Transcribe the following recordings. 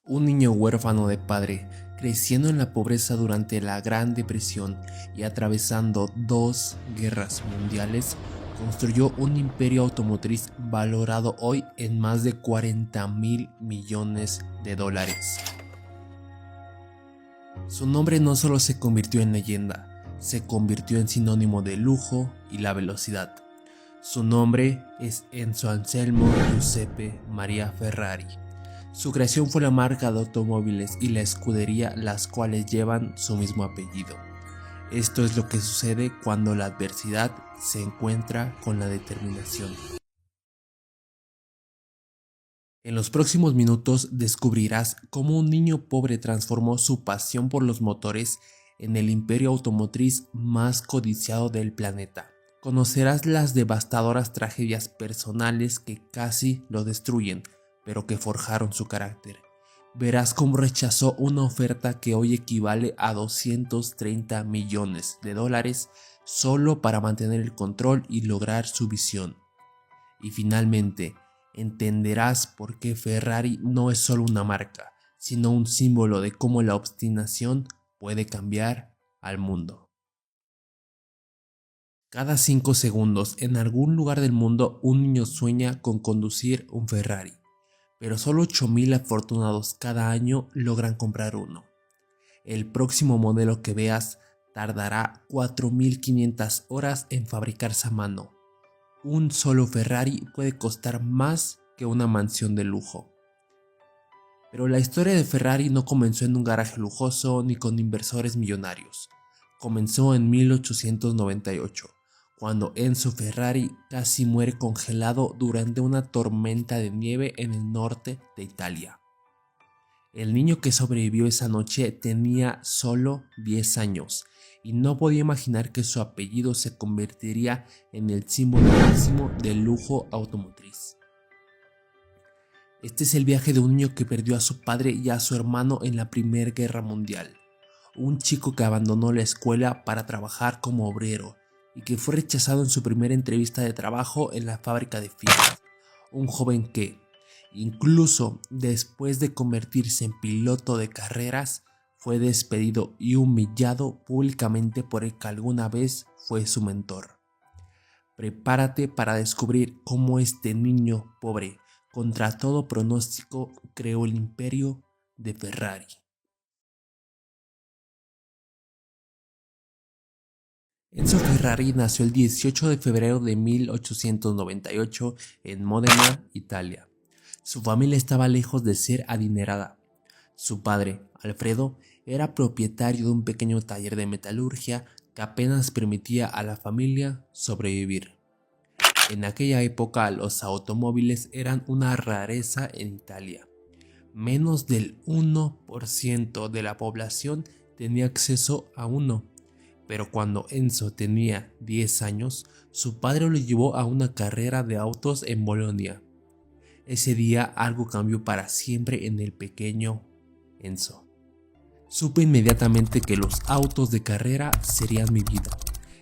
Un niño huérfano de padre, creciendo en la pobreza durante la Gran Depresión y atravesando dos guerras mundiales, construyó un imperio automotriz valorado hoy en más de 40.000 millones de dólares. Su nombre no solo se convirtió en leyenda, se convirtió en sinónimo de lujo y la velocidad. Su nombre es Enzo Anselmo Giuseppe Maria Ferrari. Su creación fue la marca de automóviles y la escudería, las cuales llevan su mismo apellido. Esto es lo que sucede cuando la adversidad se encuentra con la determinación. En los próximos minutos descubrirás cómo un niño pobre transformó su pasión por los motores en el imperio automotriz más codiciado del planeta. Conocerás las devastadoras tragedias personales que casi lo destruyen, pero que forjaron su carácter. Verás cómo rechazó una oferta que hoy equivale a 230 millones de dólares solo para mantener el control y lograr su visión. Y finalmente, entenderás por qué Ferrari no es solo una marca, sino un símbolo de cómo la obstinación puede cambiar al mundo. Cada 5 segundos, en algún lugar del mundo, un niño sueña con conducir un Ferrari, pero solo 8.000 afortunados cada año logran comprar uno. El próximo modelo que veas tardará 4.500 horas en fabricarse a mano. Un solo Ferrari puede costar más que una mansión de lujo. Pero la historia de Ferrari no comenzó en un garaje lujoso ni con inversores millonarios. Comenzó en 1898, cuando Enzo Ferrari casi muere congelado durante una tormenta de nieve en el norte de Italia. El niño que sobrevivió esa noche tenía solo 10 años y no podía imaginar que su apellido se convertiría en el símbolo máximo del lujo automotriz. Este es el viaje de un niño que perdió a su padre y a su hermano en la Primera Guerra Mundial. Un chico que abandonó la escuela para trabajar como obrero y que fue rechazado en su primera entrevista de trabajo en la fábrica de Fiat. Un joven que, incluso después de convertirse en piloto de carreras, fue despedido y humillado públicamente por el que alguna vez fue su mentor. Prepárate para descubrir cómo este niño pobre, contra todo pronóstico, creó el imperio de Ferrari. Enzo Ferrari nació el 18 de febrero de 1898 en Módena, Italia. Su familia estaba lejos de ser adinerada. Su padre, Alfredo, era propietario de un pequeño taller de metalurgia que apenas permitía a la familia sobrevivir. En aquella época los automóviles eran una rareza en Italia. Menos del 1% de la población tenía acceso a uno. Pero cuando Enzo tenía 10 años, su padre lo llevó a una carrera de autos en Bolonia. Ese día algo cambió para siempre en el pequeño Enzo. Supe inmediatamente que los autos de carrera serían mi vida,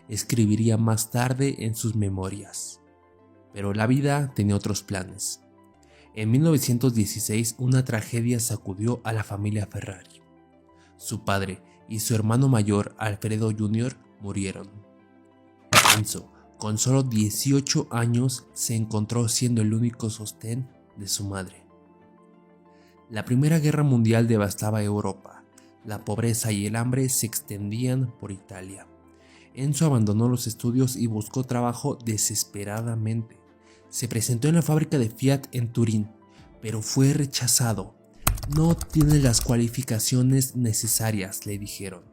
escribiría más tarde en sus memorias. Pero la vida tenía otros planes. En 1916 una tragedia sacudió a la familia Ferrari. Su padre y su hermano mayor, Alfredo Jr., murieron. Enzo, con solo 18 años, se encontró siendo el único sostén de su madre. La Primera Guerra Mundial devastaba Europa. La pobreza y el hambre se extendían por Italia. Enzo abandonó los estudios y buscó trabajo desesperadamente. Se presentó en la fábrica de Fiat en Turín, pero fue rechazado. No tiene las cualificaciones necesarias, le dijeron.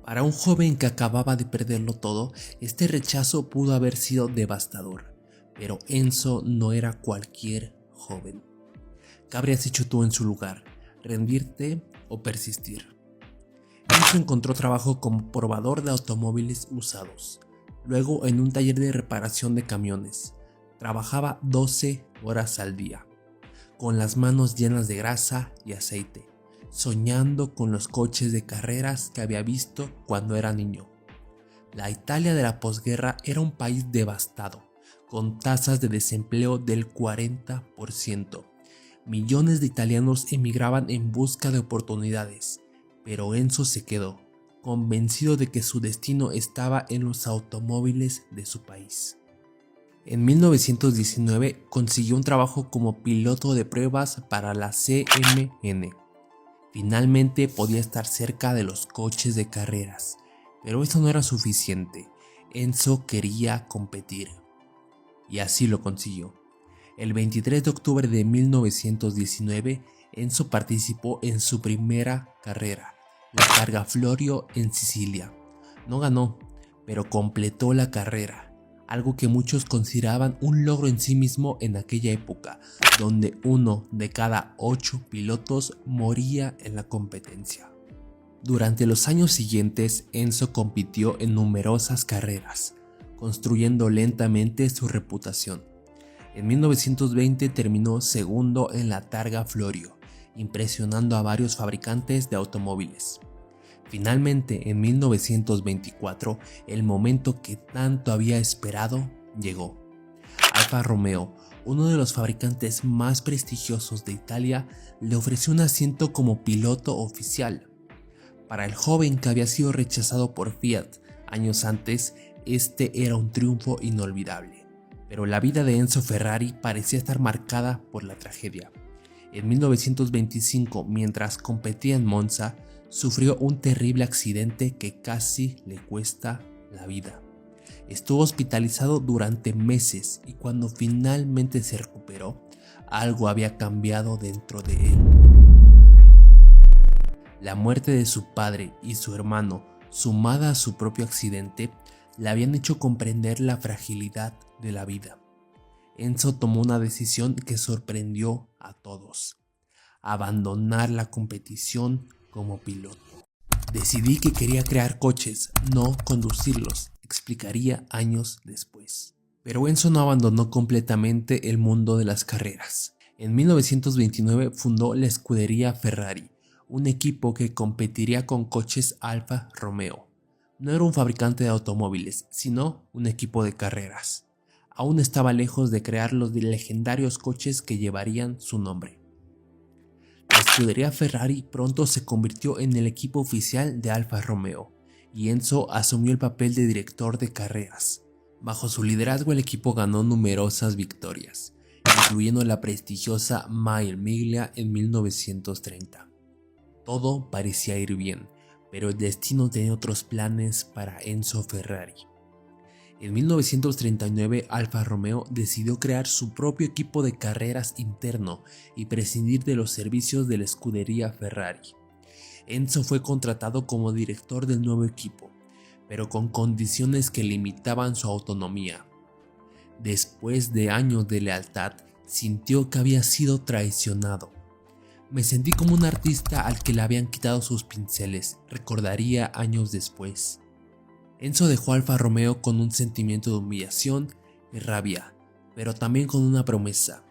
Para un joven que acababa de perderlo todo, este rechazo pudo haber sido devastador, pero Enzo no era cualquier joven. ¿Qué habrías hecho tú en su lugar? ¿Rendirte o persistir? Enzo encontró trabajo como probador de automóviles usados, luego en un taller de reparación de camiones. Trabajaba 12 horas al día, con las manos llenas de grasa y aceite, soñando con los coches de carreras que había visto cuando era niño. La Italia de la posguerra era un país devastado, con tasas de desempleo del 40%, Millones de italianos emigraban en busca de oportunidades, pero Enzo se quedó, convencido de que su destino estaba en los automóviles de su país. En 1919 consiguió un trabajo como piloto de pruebas para la CMN. Finalmente podía estar cerca de los coches de carreras, pero eso no era suficiente. Enzo quería competir. Y así lo consiguió. El 23 de octubre de 1919, Enzo participó en su primera carrera, la Targa Florio en Sicilia. No ganó, pero completó la carrera, algo que muchos consideraban un logro en sí mismo en aquella época, donde 1 de cada 8 pilotos moría en la competencia. Durante los años siguientes, Enzo compitió en numerosas carreras, construyendo lentamente su reputación. En 1920 terminó segundo en la Targa Florio, impresionando a varios fabricantes de automóviles. Finalmente, en 1924, el momento que tanto había esperado llegó. Alfa Romeo, uno de los fabricantes más prestigiosos de Italia, le ofreció un asiento como piloto oficial. Para el joven que había sido rechazado por Fiat años antes, este era un triunfo inolvidable. Pero la vida de Enzo Ferrari parecía estar marcada por la tragedia. En 1925, mientras competía en Monza, sufrió un terrible accidente que casi le cuesta la vida. Estuvo hospitalizado durante meses y cuando finalmente se recuperó, algo había cambiado dentro de él. La muerte de su padre y su hermano, sumada a su propio accidente, le habían hecho comprender la fragilidad de la vida. Enzo tomó una decisión que sorprendió a todos: abandonar la competición como piloto. Decidí que quería crear coches, no conducirlos, explicaría años después. Pero Enzo no abandonó completamente el mundo de las carreras. En 1929 fundó la escudería Ferrari, un equipo que competiría con coches Alfa Romeo. No era un fabricante de automóviles, sino un equipo de carreras. Aún estaba lejos de crear los legendarios coches que llevarían su nombre. La escudería Ferrari pronto se convirtió en el equipo oficial de Alfa Romeo, y Enzo asumió el papel de director de carreras. Bajo su liderazgo el equipo ganó numerosas victorias, incluyendo la prestigiosa Mille Miglia en 1930. Todo parecía ir bien, pero el destino tenía otros planes para Enzo Ferrari. En 1939, Alfa Romeo decidió crear su propio equipo de carreras interno y prescindir de los servicios de la escudería Ferrari. Enzo fue contratado como director del nuevo equipo, pero con condiciones que limitaban su autonomía. Después de años de lealtad, sintió que había sido traicionado. Me sentí como un artista al que le habían quitado sus pinceles, recordaría años después. Enzo dejó Alfa Romeo con un sentimiento de humillación y rabia, pero también con una promesa: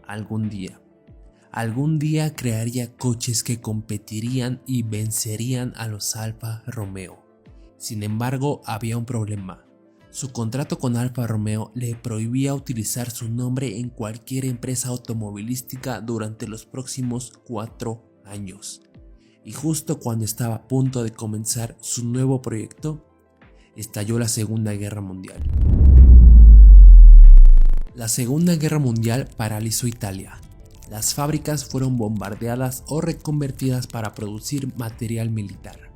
algún día crearía coches que competirían y vencerían a los Alfa Romeo. Sin embargo, había un problema. Su contrato con Alfa Romeo le prohibía utilizar su nombre en cualquier empresa automovilística durante los próximos 4 años. Y justo cuando estaba a punto de comenzar su nuevo proyecto, estalló la Segunda Guerra Mundial. La Segunda Guerra Mundial paralizó Italia. Las fábricas fueron bombardeadas o reconvertidas para producir material militar.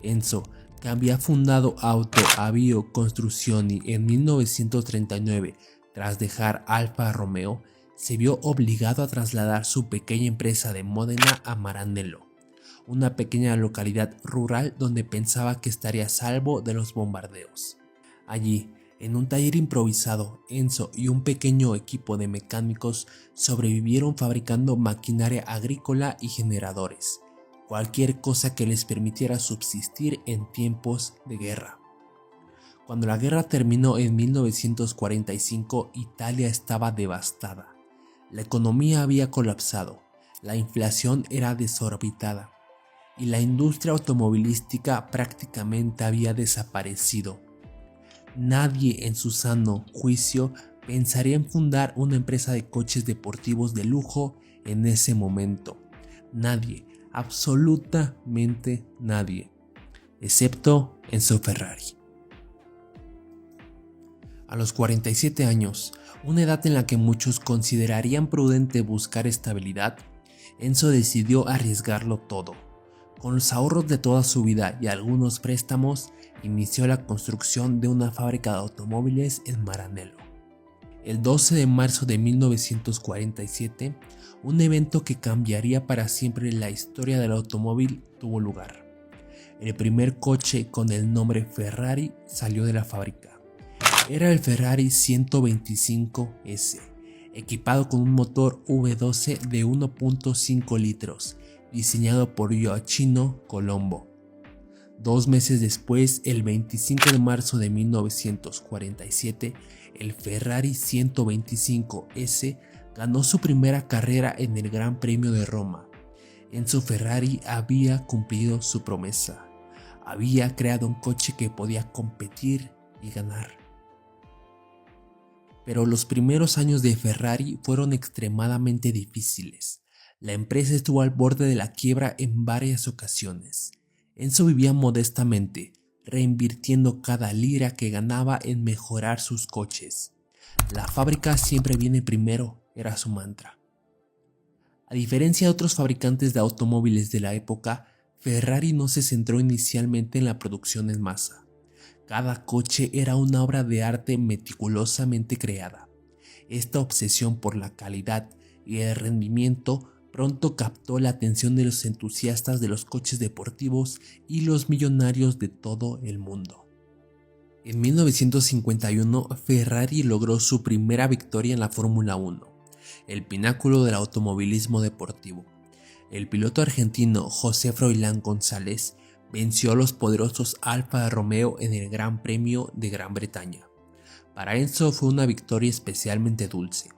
Enzo, que había fundado Auto Avio Costruzioni en 1939 tras dejar Alfa Romeo, se vio obligado a trasladar su pequeña empresa de Módena a Maranello, una pequeña localidad rural donde pensaba que estaría a salvo de los bombardeos. Allí, en un taller improvisado, Enzo y un pequeño equipo de mecánicos sobrevivieron fabricando maquinaria agrícola y generadores, cualquier cosa que les permitiera subsistir en tiempos de guerra. Cuando la guerra terminó en 1945, Italia estaba devastada. La economía había colapsado, la inflación era desorbitada y la industria automovilística prácticamente había desaparecido. Nadie en su sano juicio pensaría en fundar una empresa de coches deportivos de lujo en ese momento. Nadie, absolutamente nadie, excepto Enzo Ferrari. A los 47 años, una edad en la que muchos considerarían prudente buscar estabilidad, Enzo decidió arriesgarlo todo. Con los ahorros de toda su vida y algunos préstamos, inició la construcción de una fábrica de automóviles en Maranello. El 12 de marzo de 1947, un evento que cambiaría para siempre la historia del automóvil tuvo lugar. El primer coche con el nombre Ferrari salió de la fábrica. Era el Ferrari 125S, equipado con un motor V12 de 1.5 litros, diseñado por Gioacchino Colombo. 2 meses después, el 25 de marzo de 1947, el Ferrari 125S ganó su primera carrera en el Gran Premio de Roma. Enzo Ferrari había cumplido su promesa. Había creado un coche que podía competir y ganar. Pero los primeros años de Ferrari fueron extremadamente difíciles. La empresa estuvo al borde de la quiebra en varias ocasiones. Enzo vivía modestamente, reinvirtiendo cada lira que ganaba en mejorar sus coches. La fábrica siempre viene primero, era su mantra. A diferencia de otros fabricantes de automóviles de la época, Ferrari no se centró inicialmente en la producción en masa. Cada coche era una obra de arte meticulosamente creada. Esta obsesión por la calidad y el rendimiento pronto captó la atención de los entusiastas de los coches deportivos y los millonarios de todo el mundo. En 1951, Ferrari logró su primera victoria en la Fórmula 1, el pináculo del automovilismo deportivo. El piloto argentino José Froilán González venció a los poderosos Alfa Romeo en el Gran Premio de Gran Bretaña. Para Enzo fue una victoria especialmente dulce.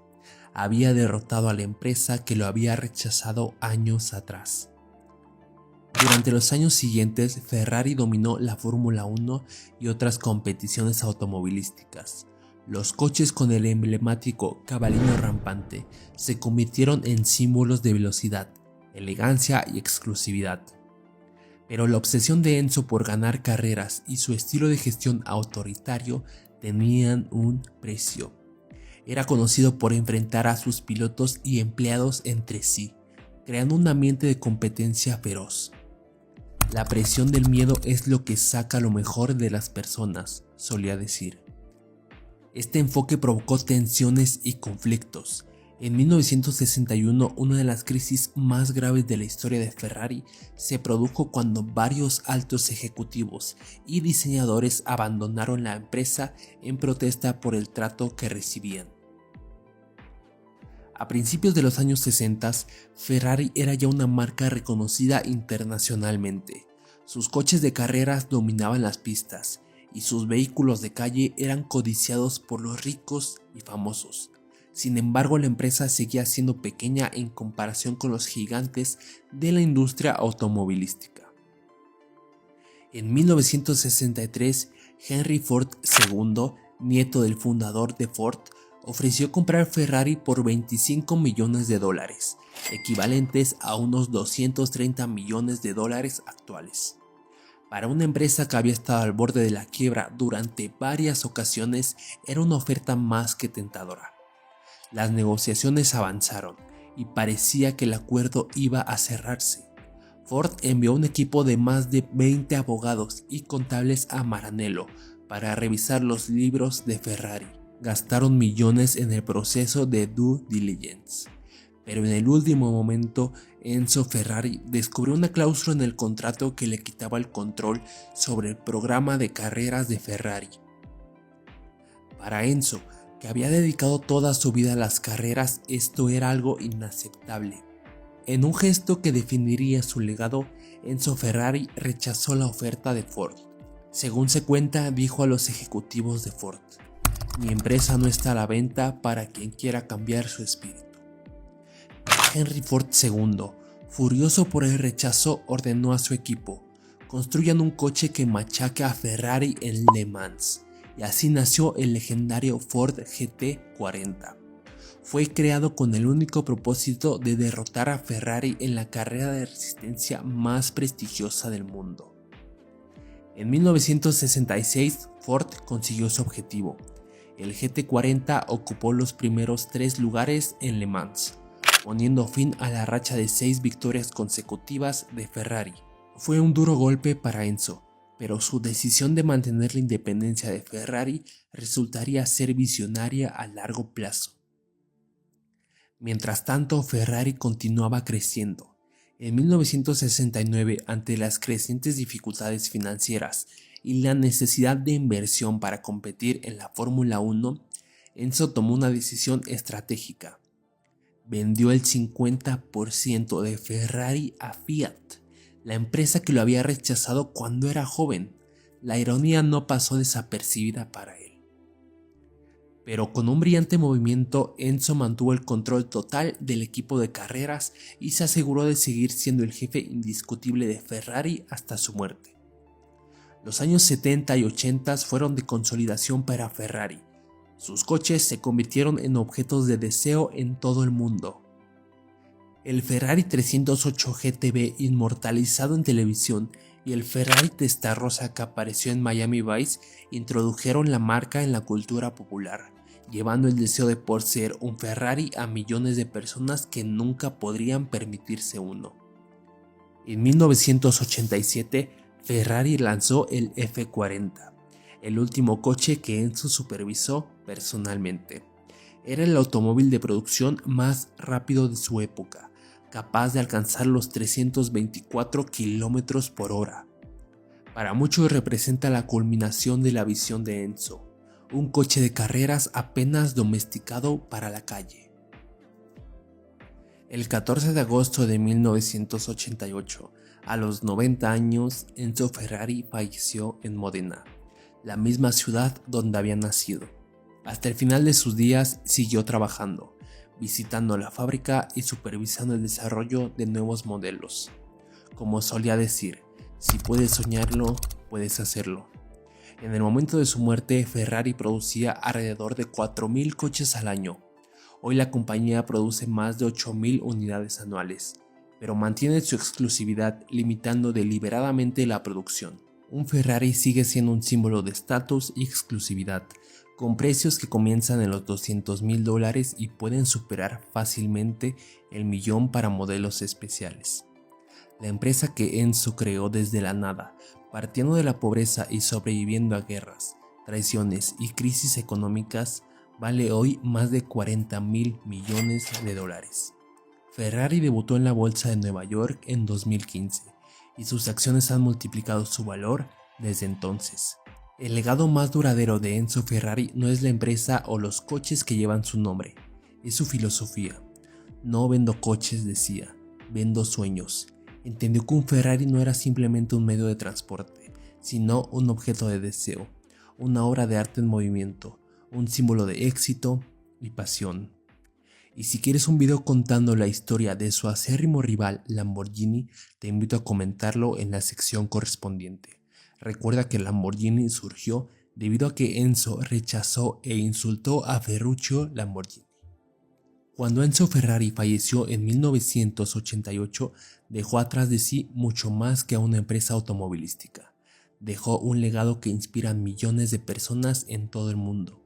Había derrotado a la empresa que lo había rechazado años atrás. Durante los años siguientes, Ferrari dominó la Fórmula 1 y otras competiciones automovilísticas. Los coches con el emblemático cabalino rampante se convirtieron en símbolos de velocidad, elegancia y exclusividad. Pero la obsesión de Enzo por ganar carreras y su estilo de gestión autoritario tenían un precio. Era conocido por enfrentar a sus pilotos y empleados entre sí, creando un ambiente de competencia feroz. La presión del miedo es lo que saca lo mejor de las personas, solía decir. Este enfoque provocó tensiones y conflictos. En 1961, una de las crisis más graves de la historia de Ferrari se produjo cuando varios altos ejecutivos y diseñadores abandonaron la empresa en protesta por el trato que recibían. A principios de los años 60, Ferrari era ya una marca reconocida internacionalmente. Sus coches de carreras dominaban las pistas y sus vehículos de calle eran codiciados por los ricos y famosos. Sin embargo, la empresa seguía siendo pequeña en comparación con los gigantes de la industria automovilística. En 1963, Henry Ford II, nieto del fundador de Ford, ofreció comprar Ferrari por $25 millones, equivalentes a unos $230 millones actuales. Para una empresa que había estado al borde de la quiebra durante varias ocasiones, era una oferta más que tentadora. Las negociaciones avanzaron y parecía que el acuerdo iba a cerrarse. Ford envió un equipo de más de 20 abogados y contables a Maranello para revisar los libros de Ferrari. Gastaron millones en el proceso de due diligence. Pero en el último momento, Enzo Ferrari descubrió una cláusula en el contrato que le quitaba el control sobre el programa de carreras de Ferrari. Para Enzo, que había dedicado toda su vida a las carreras, esto era algo inaceptable. En un gesto que definiría su legado, Enzo Ferrari rechazó la oferta de Ford. Según se cuenta, dijo a los ejecutivos de Ford: "Mi empresa no está a la venta para quien quiera cambiar su espíritu". Henry Ford II, furioso por el rechazo, ordenó a su equipo: "Construyan un coche que machaque a Ferrari en Le Mans". Y así nació el legendario Ford GT40. fue creado con el único propósito de derrotar a Ferrari en la carrera de resistencia más prestigiosa del mundo. En 1966, Ford consiguió su objetivo. El GT40 ocupó los primeros 3 lugares en Le Mans, poniendo fin a la racha de 6 victorias consecutivas de Ferrari. Fue un duro golpe para Enzo, pero su decisión de mantener la independencia de Ferrari resultaría ser visionaria a largo plazo. Mientras tanto, Ferrari continuaba creciendo. En 1969, ante las crecientes dificultades financieras y la necesidad de inversión para competir en la Fórmula 1, Enzo tomó una decisión estratégica. Vendió el 50% de Ferrari a Fiat, la empresa que lo había rechazado cuando era joven. La ironía no pasó desapercibida para él. Pero con un brillante movimiento, Enzo mantuvo el control total del equipo de carreras y se aseguró de seguir siendo el jefe indiscutible de Ferrari hasta su muerte. Los años 70 y 80 fueron de consolidación para Ferrari. Sus coches se convirtieron en objetos de deseo en todo el mundo. El Ferrari 308 GTB inmortalizado en televisión y el Ferrari Testarossa que apareció en Miami Vice introdujeron la marca en la cultura popular, llevando el deseo de poseer un Ferrari a millones de personas que nunca podrían permitirse uno. En 1987, Ferrari lanzó el F40, el último coche que Enzo supervisó personalmente. Era el automóvil de producción más rápido de su época, capaz de alcanzar los 324 km por hora. Para muchos representa la culminación de la visión de Enzo, un coche de carreras apenas domesticado para la calle. El 14 de agosto de 1988, a los 90 años, Enzo Ferrari falleció en Módena, la misma ciudad donde había nacido. Hasta el final de sus días siguió trabajando, visitando la fábrica y supervisando el desarrollo de nuevos modelos. Como solía decir, si puedes soñarlo, puedes hacerlo. En el momento de su muerte, Ferrari producía alrededor de 4.000 coches al año. Hoy la compañía produce más de 8.000 unidades anuales, pero mantiene su exclusividad limitando deliberadamente la producción. Un Ferrari sigue siendo un símbolo de estatus y exclusividad, con precios que comienzan en los $200.000 y pueden superar fácilmente el millón para modelos especiales. La empresa que Enzo creó desde la nada, partiendo de la pobreza y sobreviviendo a guerras, traiciones y crisis económicas, vale hoy más de $40.000 millones. Ferrari debutó en la bolsa de Nueva York en 2015 y sus acciones han multiplicado su valor desde entonces. El legado más duradero de Enzo Ferrari no es la empresa o los coches que llevan su nombre, es su filosofía. No vendo coches, decía, vendo sueños. Entendió que un Ferrari no era simplemente un medio de transporte, sino un objeto de deseo, una obra de arte en movimiento, un símbolo de éxito y pasión. Y si quieres un video contando la historia de su acérrimo rival Lamborghini, te invito a comentarlo en la sección correspondiente. Recuerda que Lamborghini surgió debido a que Enzo rechazó e insultó a Ferruccio Lamborghini. Cuando Enzo Ferrari falleció en 1988, dejó atrás de sí mucho más que a una empresa automovilística. Dejó un legado que inspira a millones de personas en todo el mundo.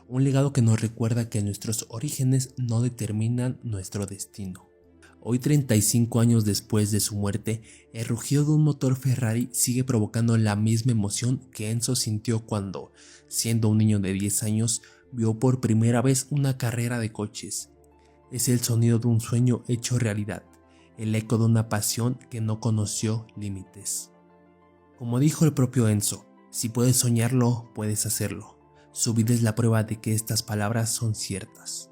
Un legado que nos recuerda que nuestros orígenes no determinan nuestro destino. Hoy, 35 años después de su muerte, el rugido de un motor Ferrari sigue provocando la misma emoción que Enzo sintió cuando, siendo un niño de 10 años, vio por primera vez una carrera de coches. Es el sonido de un sueño hecho realidad, el eco de una pasión que no conoció límites. Como dijo el propio Enzo, si puedes soñarlo, puedes hacerlo. Su vida es la prueba de que estas palabras son ciertas.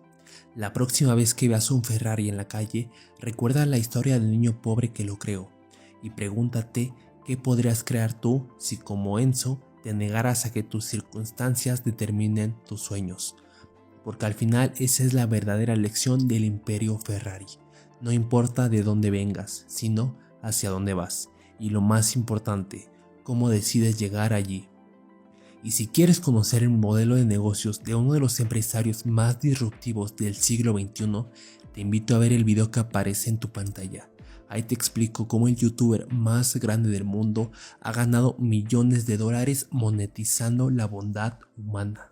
La próxima vez que veas un Ferrari en la calle, recuerda la historia del niño pobre que lo creó y pregúntate qué podrías crear tú si, como Enzo, te negaras a que tus circunstancias determinen tus sueños. Porque al final esa es la verdadera lección del imperio Ferrari. No importa de dónde vengas, sino hacia dónde vas. Y lo más importante, cómo decides llegar allí. Y si quieres conocer el modelo de negocios de uno de los empresarios más disruptivos del siglo XXI, te invito a ver el video que aparece en tu pantalla. Ahí te explico cómo el youtuber más grande del mundo ha ganado millones de dólares monetizando la bondad humana.